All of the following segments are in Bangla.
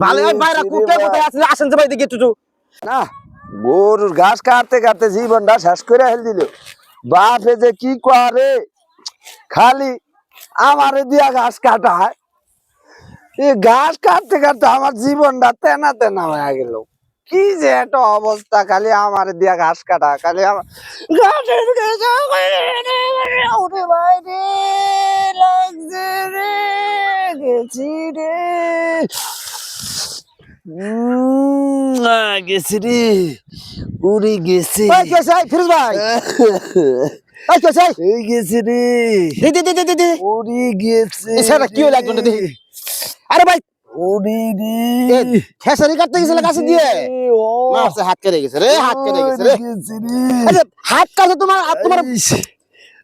ভালো ভাইরা কুকে কোথায় আছে আসেন যে ভাই দেখি একটু না গরুর ঘাস কাটতে কাটতে জীবনটা শেষ করে হেল দিল বাপে যে কি করে খালি আমারে দিয়া ঘাস কাটায় এই ঘাস কাটতে কাটতে আমার জীবনটা তেনা তেনা হয়ে গেল কি যে একটা অবস্থা খালি আমারে দিয়া ঘাস কাটা খালি আমার ঘাসের ওরে ভাই রে লাগছে রে গেছি রে গেছি রে উড়ে গেছি ওই কে সাই ফিরোজ ভাই ওই কে সাই এই গেছি রে দি দি দি দি দি উড়ে গেছে এছাড়া কি হলো একজনটা দেখি আরে ভাই উড়ে এ রে খেসারি কাটতে গেছিল কাছে দিয়ে ও মারছে হাত কেটে গেছে রে হাত কেটে গেছে রে গেছে রে আরে হাত কাছে তোমার তোমার ইস,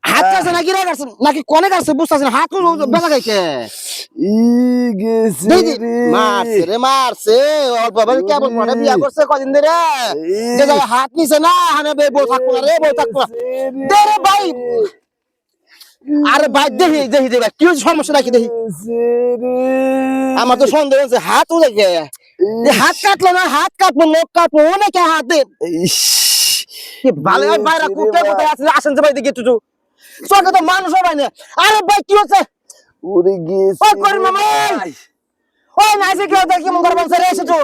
হাত কাছে নাকি রে কাছে নাকি কোনে কাছে বুঝতাছ না হাত কোন বেলা খাইছে ই গেছে দি দি রে মারছে অল্প ভাবে কেমন পড়ে বিয়া করছে কদিন ধরে যে জায়গায় হাত নিছে না হানে বউ থাকবো না রে বউ থাকবো না দে রে ভাই আরে ভাই দেখি দেখি দেখি কি হচ্ছে সমস্যা নাকি দেখি গেছে রে আমার তো সন্দেহ হচ্ছে হাত উড়ে গে হাত কাটলো না হাত কাটবো নখ কাটবো অনেকে হাত দে ইস, ভালো ভাইরা কুকে কোথায় আছে আসেন যে ভাই দেখি একটু চোখে তো মানুষ হয় না আরে ভাই কি হচ্ছে উড়ে গেছে ওই করিম মামা ওই নাইছে কি হচ্ছে কি মন করে বলছে রে এসেছো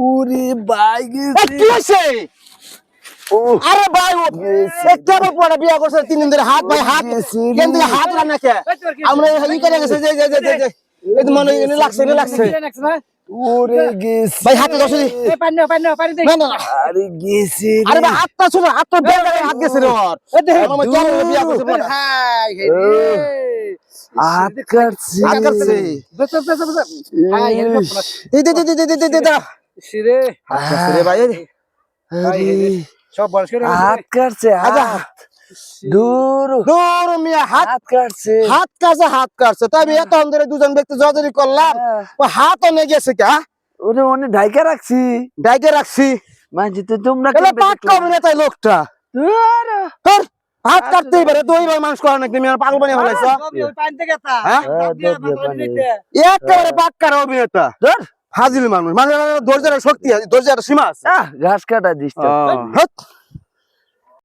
উড়ে ভাই এই গেছে কি হচ্ছে ও আরে ভাই ও কেমন পড়া বিয়া করছে 3 দিন ধরে হাত ভাই হাত কেন থেকে হাত রান্না কে আমরা এই করে গেছে যে যে যে যে এই তো মনে এনে লাগছে উড়ে গেছে ভাই হাতে দশ দি না না না। আরে গেছে আরে ভাই হাতটা শুনো হাত তো বের করে হাত গেছে রে ওর আমার কেন বিয়া করছে বড় হাত কাটছে হাত কাটছে দে দে দে দে দে দে দে দে হাত কাটছে রে ভাই হাত কাটছে হাত দূর দূর মিয়া হাত হাত কাটছে হাত কাটছে তাই এত ধরে দুজন ব্যক্তি জজরি করলাম ও হাত নিয়ে গেছে কা ওরে মনে ঢাইকা রাখছি ডাইকে রাখছি মাঝে তো তোমরা এলা পাট কবে না তাই লোকটা তোর হাত কাটতেই পারে তুই ভাই মানুষ করা নাকি তুমি পাগল বানিয়ে ফেলাইছ হ্যাঁ একেবারে পাক্কার অভিনেতা ধর হাজির মানুষ মানে ধৈর্যের শক্তি আছে ধৈর্যের সীমা আছে ঘাস কাটা দিস তো। হ্যাঁ